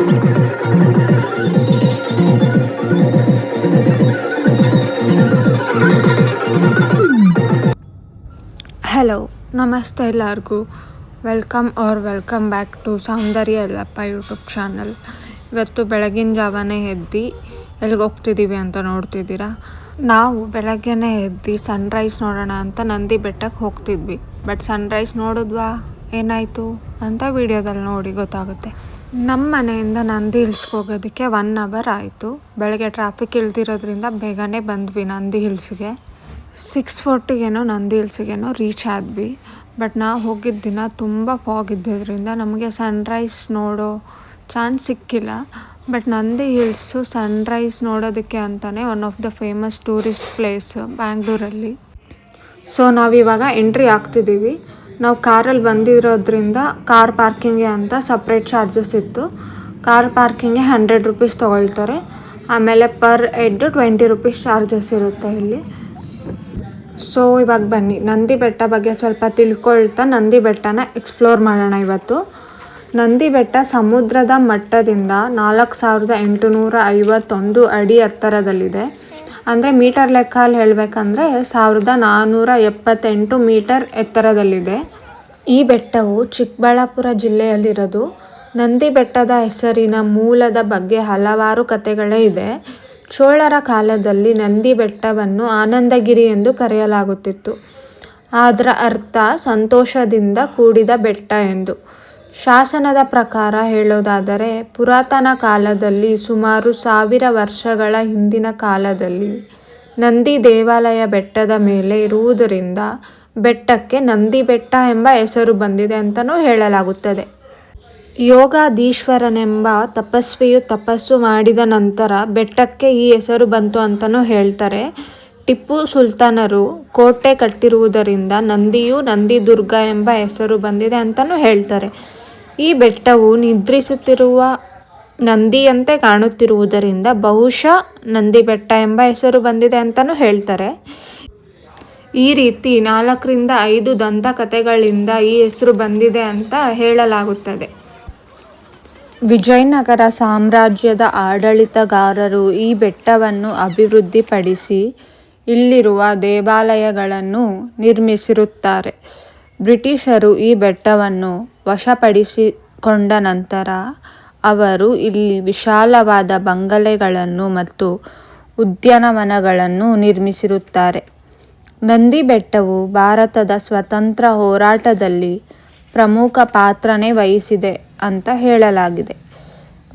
Hello, ನಮಸ್ತೆ ಎಲ್ಲರಿಗೂ. Welcome back to Soundarya Yallappa YouTube channel. ಇವತ್ತು ಬೆಳಗಿನ ಜಾವನೇ ಎದ್ದು ಎಲ್ಲಿಗೆ ಹೋಗ್ತಿದ್ದೀವಿ ಅಂತ ನೋಡ್ತಿದ್ದೀರಾ. ನಾವು ಬೆಳಗ್ಗೆನೇ ಎದ್ದು ಸನ್ರೈಸ್ ನೋಡೋಣ ಅಂತ ನಂದಿ ಬೆಟ್ಟಕ್ಕೆ ಹೋಗ್ತಿದ್ವಿ. ಬಟ್ ಸನ್ರೈಸ್ ನೋಡಿದ್ವಾ, ಏನಾಯಿತು ಅಂತ ವಿಡಿಯೋದಲ್ಲಿ ನೋಡಿ ಗೊತ್ತಾಗುತ್ತೆ. ನಮ್ಮ ಮನೆಯಿಂದ ನಂದಿ ಹಿಲ್ಸ್ಗೆ ಹೋಗೋದಕ್ಕೆ 1 hour ಆಯಿತು. ಬೆಳಗ್ಗೆ ಟ್ರಾಫಿಕ್ ಇಲ್ದಿರೋದ್ರಿಂದ ಬೇಗನೆ ಬಂದ್ವಿ ನಂದಿ ಹಿಲ್ಸ್ಗೆ. 6:40 ನಂದಿ ಹಿಲ್ಸಿಗೇನೋ ರೀಚ್ ಆದ್ವಿ. ಬಟ್ ನಾವು ಹೋಗಿದ್ದ ದಿನ ತುಂಬ ಫಾಗ್ ಇದ್ದಿದ್ದರಿಂದ ನಮಗೆ ಸನ್ರೈಸ್ ನೋಡೋ ಚಾನ್ಸ್ ಸಿಕ್ಕಿಲ್ಲ. ಬಟ್ ನಂದಿ ಹಿಲ್ಸು ಸನ್ರೈಸ್ ನೋಡೋದಕ್ಕೆ ಅಂತಲೇ one of the famous tourist place ಬ್ಯಾಂಗ್ಳೂರಲ್ಲಿ. ಸೊ ನಾವಿವಾಗ ಎಂಟ್ರಿ ಆಗ್ತಿದ್ದೀವಿ. ನಾವು ಕಾರಲ್ಲಿ ಬಂದಿರೋದ್ರಿಂದ ಕಾರ್ ಪಾರ್ಕಿಂಗ್ಗೆ ಅಂತ ಸಪ್ರೇಟ್ ಚಾರ್ಜಸ್ ಇತ್ತು. ಕಾರ್ ಪಾರ್ಕಿಂಗ್ಗೆ 100 rupees ತೊಗೊಳ್ತಾರೆ. ಆಮೇಲೆ ಪರ್ ಹೆಡ್ 20 rupees ಚಾರ್ಜಸ್ ಇರುತ್ತೆ ಇಲ್ಲಿ. ಸೊ ಇವಾಗ ಬನ್ನಿ ನಂದಿ ಬೆಟ್ಟ ಬಗ್ಗೆ ಸ್ವಲ್ಪ ತಿಳ್ಕೊಳ್ತಾ ನಂದಿ ಬೆಟ್ಟನ ಎಕ್ಸ್ಪ್ಲೋರ್ ಮಾಡೋಣ ಇವತ್ತು. ನಂದಿ ಬೆಟ್ಟ ಸಮುದ್ರದ ಮಟ್ಟದಿಂದ 4851 ಅಡಿ ಎತ್ತರದಲ್ಲಿದೆ. ಅಂದರೆ ಮೀಟರ್ ಲೆಕ್ಕಲ್ಲಿ ಹೇಳಬೇಕಂದ್ರೆ 1478 ಮೀಟರ್ ಎತ್ತರದಲ್ಲಿದೆ. ಈ ಬೆಟ್ಟವು ಚಿಕ್ಕಬಳ್ಳಾಪುರ ಜಿಲ್ಲೆಯಲ್ಲಿರೋದು. ನಂದಿ ಬೆಟ್ಟದ ಹೆಸರಿನ ಮೂಲದ ಬಗ್ಗೆ ಹಲವಾರು ಕಥೆಗಳೇ ಇದೆ. ಚೋಳರ ಕಾಲದಲ್ಲಿ ನಂದಿ ಬೆಟ್ಟವನ್ನು ಆನಂದಗಿರಿ ಎಂದು ಕರೆಯಲಾಗುತ್ತಿತ್ತು. ಅದರ ಅರ್ಥ ಸಂತೋಷದಿಂದ ಕೂಡಿದ ಬೆಟ್ಟ ಎಂದು. ಶಾಸನದ ಪ್ರಕಾರ ಹೇಳೋದಾದರೆ ಪುರಾತನ ಕಾಲದಲ್ಲಿ ಸುಮಾರು 1000 ವರ್ಷಗಳ ಹಿಂದಿನ ಕಾಲದಲ್ಲಿ ನಂದಿ ದೇವಾಲಯ ಬೆಟ್ಟದ ಮೇಲೆ ಇರುವುದರಿಂದ ಬೆಟ್ಟಕ್ಕೆ ನಂದಿ ಬೆಟ್ಟ ಎಂಬ ಹೆಸರು ಬಂದಿದೆ ಅಂತಲೂ ಹೇಳಲಾಗುತ್ತದೆ. ಯೋಗಾದೀಶ್ವರನೆಂಬ ತಪಸ್ವಿಯು ತಪಸ್ಸು ಮಾಡಿದ ನಂತರ ಬೆಟ್ಟಕ್ಕೆ ಈ ಹೆಸರು ಬಂತು ಅಂತಲೂ ಹೇಳ್ತಾರೆ. ಟಿಪ್ಪು ಸುಲ್ತಾನರು ಕೋಟೆ ಕಟ್ಟಿರುವುದರಿಂದ ನಂದಿಯು ನಂದಿದುರ್ಗ ಎಂಬ ಹೆಸರು ಬಂದಿದೆ ಅಂತಲೂ ಹೇಳ್ತಾರೆ. ಈ ಬೆಟ್ಟವು ನಿದ್ರಿಸುತ್ತಿರುವ ನಂದಿಯಂತೆ ಕಾಣುತ್ತಿರುವುದರಿಂದ ಬಹುಶಃ ನಂದಿ ಬೆಟ್ಟ ಎಂಬ ಹೆಸರು ಬಂದಿದೆ ಅಂತಲೂ ಹೇಳ್ತಾರೆ. ಈ ರೀತಿ 4 ರಿಂದ 5 ದಂತಕಥೆಗಳಿಂದ ಈ ಹೆಸರು ಬಂದಿದೆ ಅಂತ ಹೇಳಲಾಗುತ್ತದೆ. ವಿಜಯನಗರ ಸಾಮ್ರಾಜ್ಯದ ಆಡಳಿತಗಾರರು ಈ ಬೆಟ್ಟವನ್ನು ಅಭಿವೃದ್ಧಿಪಡಿಸಿ ಇಲ್ಲಿರುವ ದೇವಾಲಯಗಳನ್ನು ನಿರ್ಮಿಸಿರುತ್ತಾರೆ. ಬ್ರಿಟಿಷರು ಈ ಬೆಟ್ಟವನ್ನು ವಶಪಡಿಸಿಕೊಂಡ ನಂತರ ಅವರು ಇಲ್ಲಿ ವಿಶಾಲವಾದ ಬಂಗಲೆಗಳನ್ನು ಮತ್ತು ಉದ್ಯಾನವನಗಳನ್ನು ನಿರ್ಮಿಸಿರುತ್ತಾರೆ. ನಂದಿ ಬೆಟ್ಟವು ಭಾರತದ ಸ್ವಾತಂತ್ರ್ಯ ಹೋರಾಟದಲ್ಲಿ ಪ್ರಮುಖ ಪಾತ್ರನೇ ವಹಿಸಿದೆ ಅಂತ ಹೇಳಲಾಗಿದೆ.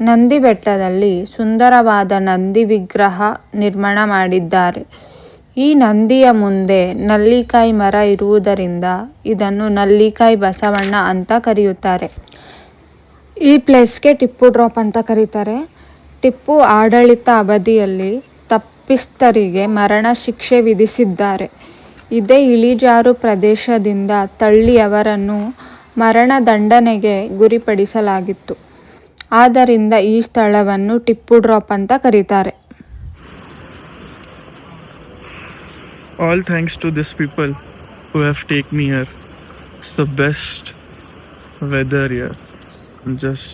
ನಂದಿ ಬೆಟ್ಟದಲ್ಲಿ ಸುಂದರವಾದ ನಂದಿ ವಿಗ್ರಹ ನಿರ್ಮಾಣ ಮಾಡಿದ್ದಾರೆ. ಈ ನಂದಿಯ ಮುಂದೆ ನಲ್ಲಿಕಾಯಿ ಮರ ಇರುವುದರಿಂದ ಇದನ್ನು ನಲ್ಲಿಕಾಯಿ ಬಸವಣ್ಣ ಅಂತ ಕರೆಯುತ್ತಾರೆ. ಈ ಪ್ಲೇಸ್ಗೆ ಟಿಪ್ಪು ಡ್ರಾಪ್ ಅಂತ ಕರೀತಾರೆ. ಟಿಪ್ಪು ಆಡಳಿತ ಅವಧಿಯಲ್ಲಿ ತಪ್ಪಿತಸ್ಥರಿಗೆ ಮರಣ ಶಿಕ್ಷೆ ವಿಧಿಸಿದ್ದಾರೆ. ಇದೇ ಇಳಿಜಾರು ಪ್ರದೇಶದಿಂದ ತಳ್ಳಿ ಅವರನ್ನು ಮರಣದಂಡನೆಗೆ ಗುರಿಪಡಿಸಲಾಗಿತ್ತು. ಆದ್ದರಿಂದ ಈ ಸ್ಥಳವನ್ನು ಟಿಪ್ಪು ಡ್ರಾಪ್ ಅಂತ ಕರೀತಾರೆ. All thanks to these people who have taken me here. It's the best weather here. I'm just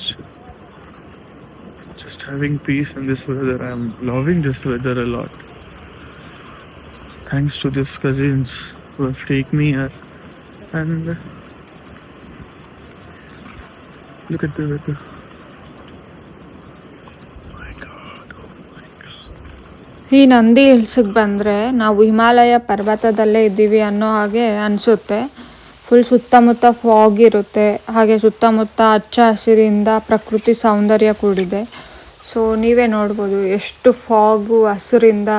having peace in this weather. I'm loving this weather a lot. Thanks to these cousins who have taken me here. And look at the weather. ಈ ನಂದಿ ಹಿಲ್ಸಿಗೆ ಬಂದರೆ ನಾವು ಹಿಮಾಲಯ ಪರ್ವತದಲ್ಲೇ ಇದ್ದೀವಿ ಅನ್ನೋ ಹಾಗೆ ಅನಿಸುತ್ತೆ. Full ಸುತ್ತಮುತ್ತ fog ಇರುತ್ತೆ. ಹಾಗೆ ಸುತ್ತಮುತ್ತ ಹಚ್ಚ ಹಸಿರಿಂದ ಪ್ರಕೃತಿ ಸೌಂದರ್ಯ ಕೂಡಿದೆ. ಸೊ ನೀವೇ ನೋಡ್ಬೋದು ಎಷ್ಟು ಫಾಗು ಹಸಿರಿಂದ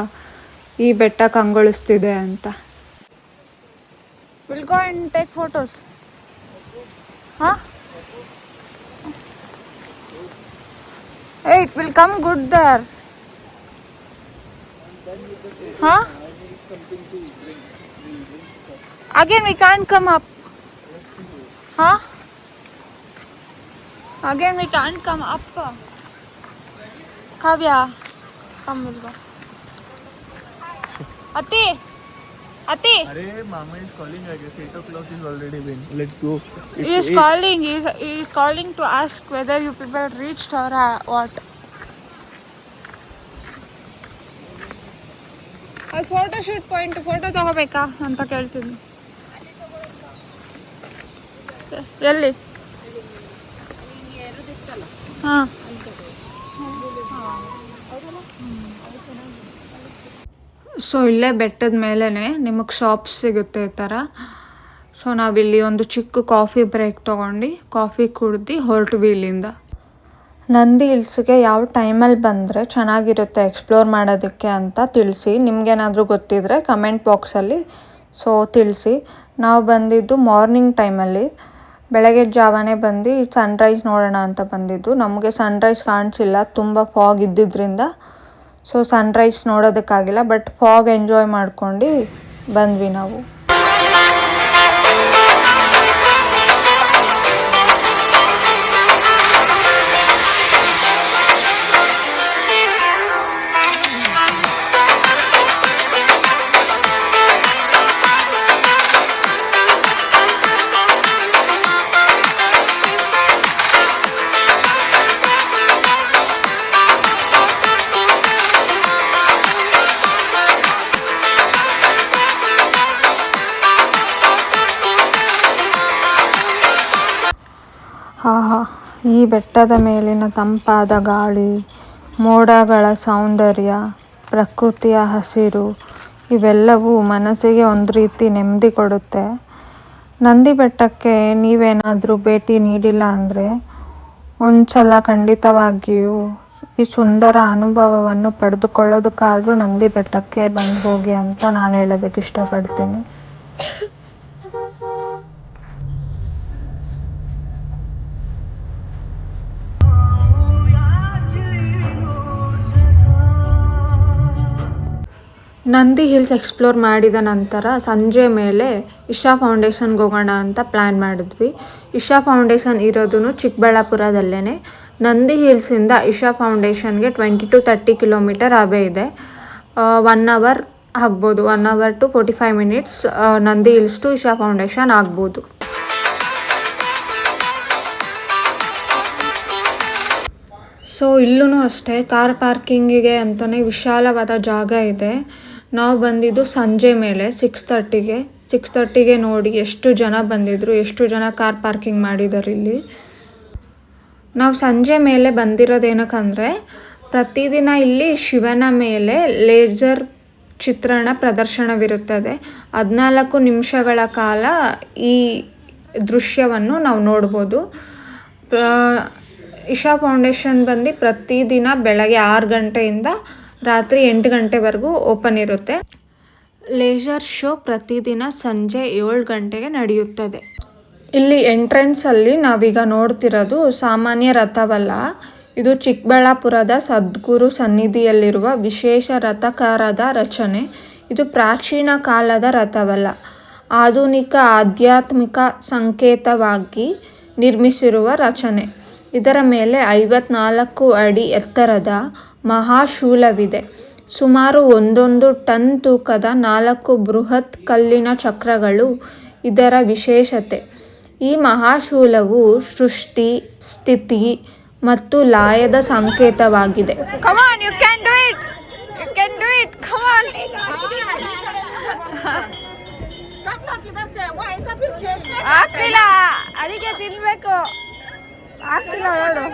ಈ ಬೆಟ್ಟ ಕಂಗೊಳಿಸ್ತಿದೆ ಅಂತ. Will go and take photos. ಹಾಂ, it will come good there. Huh? Again we can't come up. Huh? Again we can't come up. Kavya, come, we'll go. Ati, Arey, Mama is calling. I guess 8 o'clock is already been. Let's go. he is calling. He is calling to ask whether you people reached or what. ಅದು photo shoot point photo ತಗೋಬೇಕಾ ಅಂತ ಕೇಳ್ತೀನಿ. ಎಲ್ಲಿ? ಹಾಂ. So ಇಲ್ಲೇ ಬೆಟ್ಟದ ಮೇಲೇ ನಿಮಗೆ ಶಾಪ್ಸ್ ಸಿಗುತ್ತೆ ಈ ಥರ. ಸೊ ನಾವಿಲ್ಲಿ ಒಂದು ಚಿಕ್ಕ ಕಾಫಿ ಬ್ರೇಕ್ ತೊಗೊಂಡು ಕಾಫಿ ಕುಡ್ದು ಹೊರಟ್ವಿ ಇಲ್ಲಿಂದ. ನಂದಿ ಹಿಲ್ಸ್ಗೆ ಯಾವ ಟೈಮಲ್ಲಿ ಬಂದರೆ ಚೆನ್ನಾಗಿರುತ್ತೆ ಎಕ್ಸ್ಪ್ಲೋರ್ ಮಾಡೋದಕ್ಕೆ ಅಂತ ತಿಳಿಸಿ. ನಿಮಗೇನಾದರೂ ಗೊತ್ತಿದ್ದರೆ ಕಮೆಂಟ್ ಬಾಕ್ಸಲ್ಲಿ ತಿಳಿಸಿ. ನಾವು ಬಂದಿದ್ದು ಮಾರ್ನಿಂಗ್ ಟೈಮಲ್ಲಿ, ಬೆಳಗ್ಗೆ ಜಾವನೇ ಬಂದು ಸನ್ರೈಸ್ ನೋಡೋಣ ಅಂತ ಬಂದಿದ್ದು. ನಮಗೆ ಸನ್ರೈಸ್ ಕಾಣಿಸಿಲ್ಲ, ತುಂಬ ಫಾಗ್ ಇದ್ದಿದ್ದರಿಂದ. ಸೊ ಸನ್ರೈಸ್ ನೋಡೋದಕ್ಕಾಗಿಲ್ಲ, ಬಟ್ ಫಾಗ್ ಎಂಜಾಯ್ ಮಾಡ್ಕೊಂಡು ಬಂದ್ವಿ ನಾವು. ಆಹಾ, ಈ ಬೆಟ್ಟದ ಮೇಲಿನ ತಂಪಾದ ಗಾಳಿ, ಮೋಡಗಳ ಸೌಂದರ್ಯ, ಪ್ರಕೃತಿಯ ಹಸಿರು ಇವೆಲ್ಲವೂ ಮನಸ್ಸಿಗೆ ಒಂದು ರೀತಿ ನೆಮ್ಮದಿ ಕೊಡುತ್ತೆ. ನಂದಿ ಬೆಟ್ಟಕ್ಕೆ ನೀವೇನಾದರೂ ಭೇಟಿ ನೀಡಿಲ್ಲ ಅಂದರೆ ಒಂದು ಸಲ ಖಂಡಿತವಾಗಿಯೂ ಈ ಸುಂದರ ಅನುಭವವನ್ನು ಪಡೆದುಕೊಳ್ಳೋದಕ್ಕಾದರೂ ನಂದಿ ಬೆಟ್ಟಕ್ಕೆ ಬಂದು ಹೋಗಿ ಅಂತ ನಾನು ಹೇಳೋದಕ್ಕೆ ಇಷ್ಟಪಡ್ತೀನಿ. ನಂದಿ ಹಿಲ್ಸ್ ಎಕ್ಸ್ಪ್ಲೋರ್ ಮಾಡಿದ ನಂತರ ಸಂಜೆ ಮೇಲೆ ಇಶಾ ಫೌಂಡೇಶನ್ಗೆ ಹೋಗೋಣ ಅಂತ ಪ್ಲ್ಯಾನ್ ಮಾಡಿದ್ವಿ. ಇಶಾ ಫೌಂಡೇಶನ್ ಇರೋದು ಚಿಕ್ಕಬಳ್ಳಾಪುರದಲ್ಲೇ. ನಂದಿ ಹಿಲ್ಸಿಂದ ಇಶಾ ಫೌಂಡೇಶನ್ಗೆ 20 to 30 ಕಿಲೋಮೀಟರ್ ಅವೇ ಇದೆ. 1 hour ಆಗ್ಬೋದು, 1 hour to 45 minutes Nandi Hills to Isha Foundation ಆಗ್ಬೋದು. ಸೊ ಇಲ್ಲೂ ಅಷ್ಟೇ ಕಾರ್ ಪಾರ್ಕಿಂಗಿಗೆ ಅಂತಲೇ ವಿಶಾಲವಾದ ಜಾಗ ಇದೆ. ನಾವು ಬಂದಿದ್ದು ಸಂಜೆ ಮೇಲೆ 6:30ಗೆ ನೋಡಿ ಎಷ್ಟು ಜನ ಬಂದಿದ್ರು, ಎಷ್ಟು ಜನ ಕಾರ್ ಪಾರ್ಕಿಂಗ್ ಮಾಡಿದ್ದಾರೆ ಇಲ್ಲಿ. ನಾವು ಸಂಜೆ ಮೇಲೆ ಬಂದಿರೋದೇನಕ್ಕಂದರೆ ಪ್ರತಿದಿನ ಇಲ್ಲಿ ಶಿವನ ಮೇಲೆ ಲೇಸರ್ ಚಿತ್ರಣ ಪ್ರದರ್ಶನವಿರುತ್ತದೆ. 14 ನಿಮಿಷಗಳ ಕಾಲ ಈ ದೃಶ್ಯವನ್ನು ನಾವು ನೋಡ್ಬೋದು. ಇಶಾ ಫೌಂಡೇಶನ್ ಬಂದು ಪ್ರತಿದಿನ ಬೆಳಗ್ಗೆ 6 ಗಂಟೆಯಿಂದ ರಾತ್ರಿ 8 ಗಂಟೆವರೆಗೂ ಓಪನ್ ಇರುತ್ತೆ. ಲೇಸರ್ ಶೋ ಪ್ರತಿದಿನ ಸಂಜೆ 7 ಗಂಟೆಗೆ ನಡೆಯುತ್ತದೆ. ಇಲ್ಲಿ ಎಂಟ್ರೆನ್ಸಲ್ಲಿ ನಾವೀಗ ನೋಡ್ತಿರೋದು ಸಾಮಾನ್ಯ ರಥವಲ್ಲ, ಇದು ಚಿಕ್ಕಬಳ್ಳಾಪುರದ ಸದ್ಗುರು ಸನ್ನಿಧಿಯಲ್ಲಿರುವ ವಿಶೇಷ ರಥಕಾರದ ರಚನೆ. ಇದು ಪ್ರಾಚೀನ ಕಾಲದ ರಥವಲ್ಲ, ಆಧುನಿಕ ಆಧ್ಯಾತ್ಮಿಕ ಸಂಕೇತವಾಗಿ ನಿರ್ಮಿಸಿರುವ ರಚನೆ. ಇದರ ಮೇಲೆ 54 ಅಡಿ ಎತ್ತರದ ಮಹಾಶೂಲವಿದೆ. ಸುಮಾರು 1 ಟನ್ ತೂಕದ 4 ಬೃಹತ್ ಕಲ್ಲಿನ ಚಕ್ರಗಳು ಇದರ ವಿಶೇಷತೆ. ಈ ಮಹಾಶೂಲವು ಸೃಷ್ಟಿ, ಸ್ಥಿತಿ ಮತ್ತು ಲಯದ ಸಂಕೇತವಾಗಿದೆ. ಆಗ್ತಿಲ್ಲ, ಅದಕ್ಕೆ ತಿನ್ಬೇಕು. ಆಗ್ತಿಲ್ಲ ನೋಡು.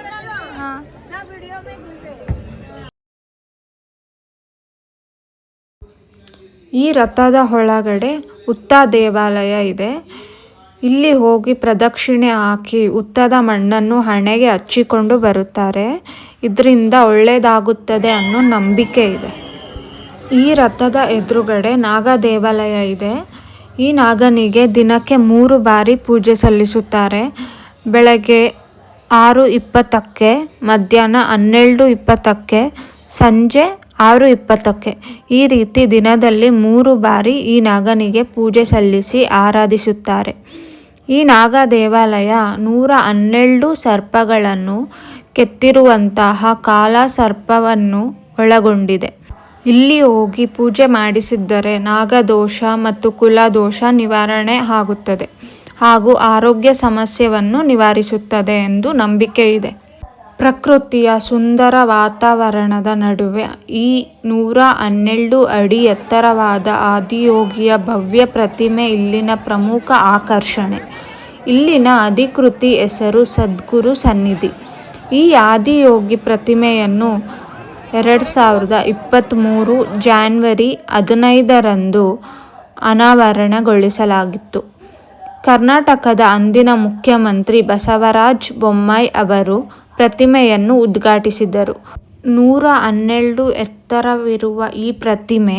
ಈ ರಥದ ಒಳಗಡೆ ಉತ್ತ ದೇವಾಲಯ ಇದೆ. ಇಲ್ಲಿ ಹೋಗಿ ಪ್ರದಕ್ಷಿಣೆ ಹಾಕಿ ಉತ್ತದ ಮಣ್ಣನ್ನು ಹಣೆಗೆ ಹಚ್ಚಿಕೊಂಡು ಬರುತ್ತಾರೆ. ಇದರಿಂದ ಒಳ್ಳೆಯದಾಗುತ್ತದೆ ಅನ್ನೋ ನಂಬಿಕೆ ಇದೆ. ಈ ರಥದ ಎದುರುಗಡೆ ನಾಗ ದೇವಾಲಯ ಇದೆ. ಈ ನಾಗನಿಗೆ ದಿನಕ್ಕೆ 3 ಬಾರಿ ಪೂಜೆ ಸಲ್ಲಿಸುತ್ತಾರೆ. ಬೆಳಗ್ಗೆ 6:20ಕ್ಕೆ, ಮಧ್ಯಾಹ್ನ 12:20ಕ್ಕೆ, ಸಂಜೆ 6:20ಕ್ಕೆ. ಈ ರೀತಿ ದಿನದಲ್ಲಿ 3 ಬಾರಿ ಈ ನಾಗನಿಗೆ ಪೂಜೆ ಸಲ್ಲಿಸಿ ಆರಾಧಿಸುತ್ತಾರೆ. ಈ ನಾಗ ದೇವಾಲಯ 112 ಸರ್ಪಗಳನ್ನು ಕೆತ್ತಿರುವಂತಹ ಕಾಲ ಸರ್ಪವನ್ನು ಒಳಗೊಂಡಿದೆ. ಇಲ್ಲಿ ಹೋಗಿ ಪೂಜೆ ಮಾಡಿಸಿದ್ದರೆ ನಾಗದೋಷ ಮತ್ತು ಕುಲದೋಷ ನಿವಾರಣೆ ಆಗುತ್ತದೆ ಹಾಗೂ ಆರೋಗ್ಯ ಸಮಸ್ಯೆಯನ್ನು ನಿವಾರಿಸುತ್ತದೆ ಎಂದು ನಂಬಿಕೆ ಇದೆ. ಪ್ರಕೃತಿಯ ಸುಂದರ ವಾತಾವರಣದ ನಡುವೆ ಈ 112 ಅಡಿ ಎತ್ತರವಾದ ಆದಿಯೋಗಿಯ ಭವ್ಯ ಪ್ರತಿಮೆ ಇಲ್ಲಿನ ಪ್ರಮುಖ ಆಕರ್ಷಣೆ. ಇಲ್ಲಿನ ಅಧಿಕೃತ ಹೆಸರು ಸದ್ಗುರು ಸನ್ನಿಧಿ. ಈ ಆದಿಯೋಗಿ ಪ್ರತಿಮೆಯನ್ನು 2023 ಜಾನ್ವರಿ 15ರಂದು ಅನಾವರಣಗೊಳಿಸಲಾಗಿತ್ತು. ಕರ್ನಾಟಕದ ಅಂದಿನ ಮುಖ್ಯಮಂತ್ರಿ ಬಸವರಾಜ ಬೊಮ್ಮಾಯಿ ಅವರು ಪ್ರತಿಮೆಯನ್ನು ಉದ್ಘಾಟಿಸಿದರು. 112 ಎತ್ತರವಿರುವ ಈ ಪ್ರತಿಮೆ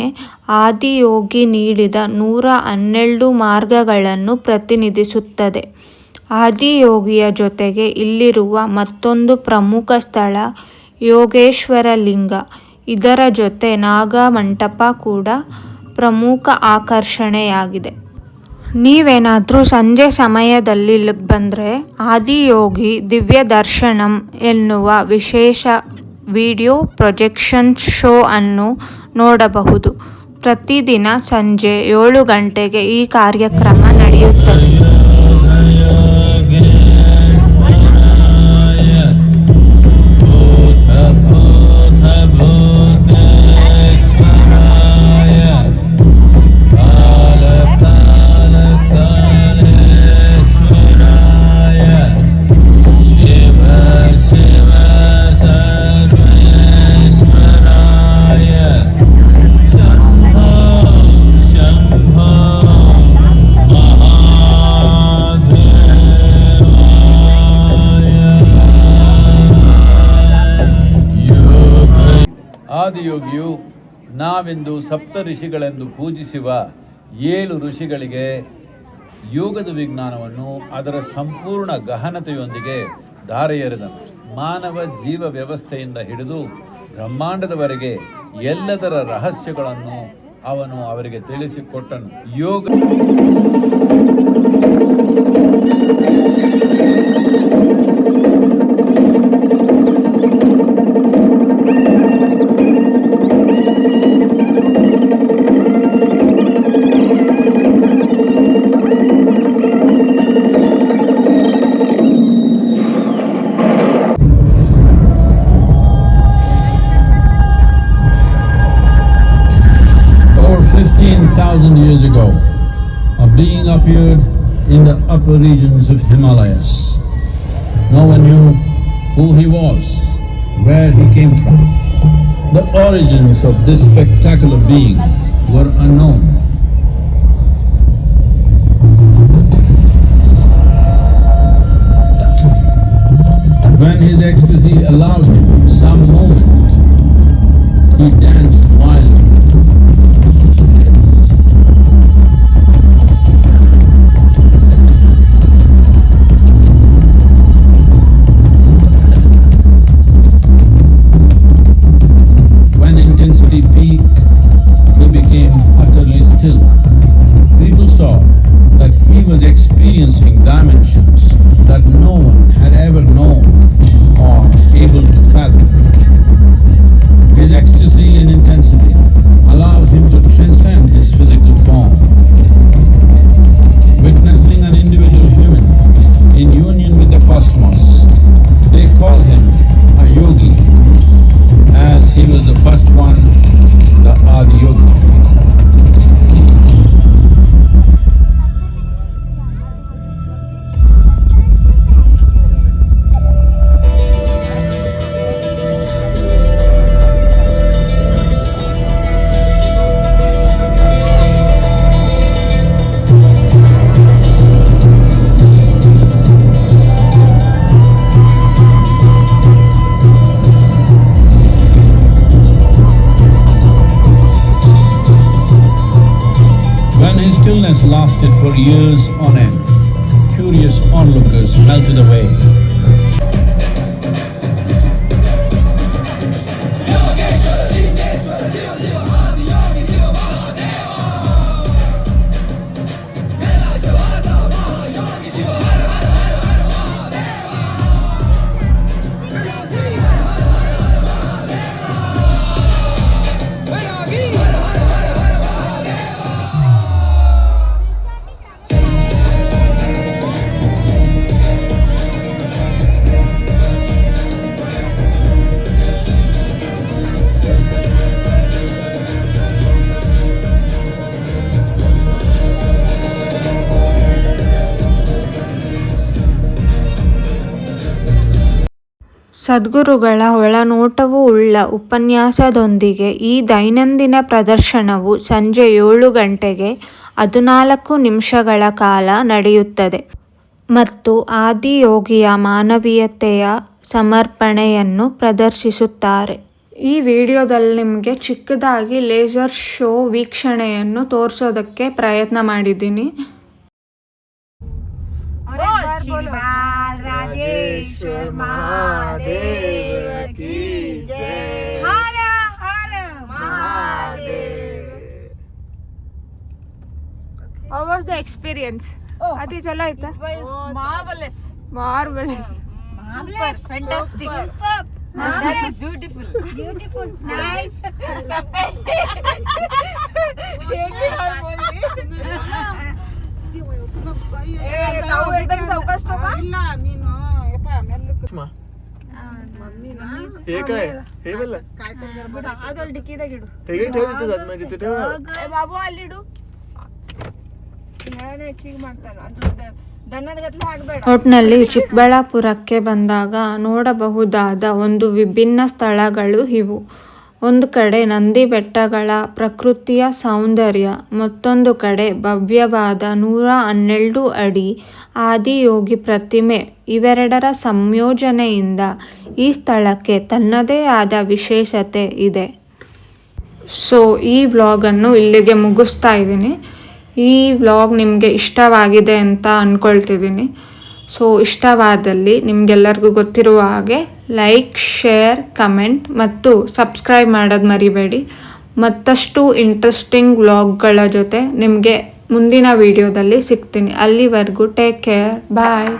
ಆದಿಯೋಗಿ ನೀಡಿದ 112 ಮಾರ್ಗಗಳನ್ನು ಪ್ರತಿನಿಧಿಸುತ್ತದೆ. ಆದಿಯೋಗಿಯ ಜೊತೆಗೆ ಇಲ್ಲಿರುವ ಮತ್ತೊಂದು ಪ್ರಮುಖ ಸ್ಥಳ ಯೋಗೇಶ್ವರ ಲಿಂಗ. ಇದರ ಜೊತೆ ನಾಗಮಂಟಪ ಕೂಡ ಪ್ರಮುಖ ಆಕರ್ಷಣೆಯಾಗಿದೆ. ನೀವೇನಾದರೂ ಸಂಜೆ ಸಮಯದಲ್ಲಿ ಇಲ್ಲಿಗೆ ಬಂದರೆ ಆದಿಯೋಗಿ ದಿವ್ಯ ದರ್ಶನಂ ಎನ್ನುವ ವಿಶೇಷ ವಿಡಿಯೋ ಪ್ರೊಜೆಕ್ಷನ್ ಶೋ ಅನ್ನು ನೋಡಬಹುದು. ಪ್ರತಿದಿನ ಸಂಜೆ 7 ಗಂಟೆಗೆ ಈ ಕಾರ್ಯಕ್ರಮ ನಡೆಯುತ್ತದೆ. ಆದಿಯೋಗಿಯು ನಾವೆಂದು ಸಪ್ತ ಋಷಿಗಳೆಂದು ಪೂಜಿಸುವ 7 ಋಷಿಗಳಿಗೆ ಯೋಗದ ವಿಜ್ಞಾನವನ್ನು ಅದರ ಸಂಪೂರ್ಣ ಗಹನತೆಯೊಂದಿಗೆ ಧಾರೆ ಎರೆದನು. ಮಾನವ ಜೀವ ವ್ಯವಸ್ಥೆಯಿಂದ ಹಿಡಿದು ಬ್ರಹ್ಮಾಂಡದವರೆಗೆ ಎಲ್ಲದರ ರಹಸ್ಯಗಳನ್ನು ಅವನು ಅವರಿಗೆ ತಿಳಿಸಿಕೊಟ್ಟನು. ಯೋಗ years ago, a being appeared in the upper regions of Himalayas. No one knew who he was, where he came from. The origins of this spectacular being were unknown. When his ecstasy allowed him some moment, he danced wildly. Dimensions that no one had ever known or able to fathom. His ecstasy and intensity allowed him to transcend his physical form. Witnessing an individual human in union with the cosmos, they call him a yogi, as he was the first one, the Adiyogi. Stillness lasted for years on end. Curious onlookers melted away. ಸದ್ಗುರುಗಳ ಒಳನೋಟವೂ ಉಳ್ಳ ಉಪನ್ಯಾಸದೊಂದಿಗೆ ಈ ದೈನಂದಿನ ಪ್ರದರ್ಶನವು ಸಂಜೆ 7 ಗಂಟೆಗೆ 14 ನಿಮಿಷಗಳ ಕಾಲ ನಡೆಯುತ್ತದೆ ಮತ್ತು ಆದಿಯೋಗಿಯ ಮಾನವೀಯತೆಯ ಸಮರ್ಪಣೆಯನ್ನು ಪ್ರದರ್ಶಿಸುತ್ತಾರೆ. ಈ ವಿಡಿಯೋದಲ್ಲಿ ನಿಮಗೆ ಚಿಕ್ಕದಾಗಿ ಲೇಸರ್ ಶೋ ವೀಕ್ಷಣೆಯನ್ನು ತೋರಿಸೋದಕ್ಕೆ ಪ್ರಯತ್ನ ಮಾಡಿದ್ದೀನಿ. राजेश्वर महादेव की जय. हर हर Mahadev. How was the experience? ಅತಿ ಚಲೋ ಆಯ್ತಾ? Marvelous. Marvelous. Super. Fantastic. Superb. That is beautiful. Beautiful. Nice. ताऊ एकदम चौकस तो का? हे काय हे बोल ಅದೊಂದು ಡಿಕ್ಕಿದಾಗ ಇಡು. ಹೇಗೆ ठेवते आत मध्ये ठेव ಏ ಬಾಬು ಅಲ್ಲಿ ಇಡು. ನಾಳೆ ಹೆಚ್ಚಿಗೆ ಮಾಡ್ತಾರ ಅದು ದನ್ನದ ಗಟ್ಲೆ ಹಾಕಬೇಡ. ಒಟ್ನಲ್ಲಿ ಚಿಕ್ಕಬಳ್ಳಾಪುರಕ್ಕೆ ಬಂದಾಗ ನೋಡಬಹುದಾದ ಒಂದು ವಿಭಿನ್ನ ಸ್ಥಳಗಳು ಇವು. ಒಂದು ಕಡೆ ನಂದಿ ಬೆಟ್ಟಗಳ ಪ್ರಕೃತಿಯ ಸೌಂದರ್ಯ, ಮತ್ತೊಂದು ಕಡೆ ಭವ್ಯವಾದ 112 ಅಡಿ ಆದಿಯೋಗಿ ಪ್ರತಿಮೆ. ಇವೆರಡರ ಸಂಯೋಜನೆಯಿಂದ ಈ ಸ್ಥಳಕ್ಕೆ ತನ್ನದೇ ಆದ ವಿಶೇಷತೆ ಇದೆ. ಸೊ ಈ ವ್ಲಾಗನ್ನು ಇಲ್ಲಿಗೆ ಮುಗಿಸ್ತಾ ಇದ್ದೀನಿ. ಈ ವ್ಲಾಗ್ ನಿಮಗೆ ಇಷ್ಟವಾಗಿದೆ ಅಂತ ಅಂದ್ಕೊಳ್ತಿದ್ದೀನಿ. ಸೊ ಇಷ್ಟವಾದಲ್ಲಿ ನಿಮಗೆಲ್ಲರಿಗೂ ಗೊತ್ತಿರುವ ಹಾಗೆ ಲೈಕ್, ಶೇರ್, ಕಮೆಂಟ್ ಮತ್ತು ಸಬ್ಸ್ಕ್ರೈಬ್ ಮಾಡೋದು ಮರಿಬೇಡಿ. ಮತ್ತಷ್ಟು ಇಂಟ್ರೆಸ್ಟಿಂಗ್ ವ್ಲಾಗ್ಗಳ ಜೊತೆ ನಿಮಗೆ ಮುಂದಿನ ವಿಡಿಯೋದಲ್ಲಿ ಸಿಗ್ತೀನಿ. ಅಲ್ಲಿವರೆಗೂ ಟೇಕ್ ಕೇರ್, ಬಾಯ್.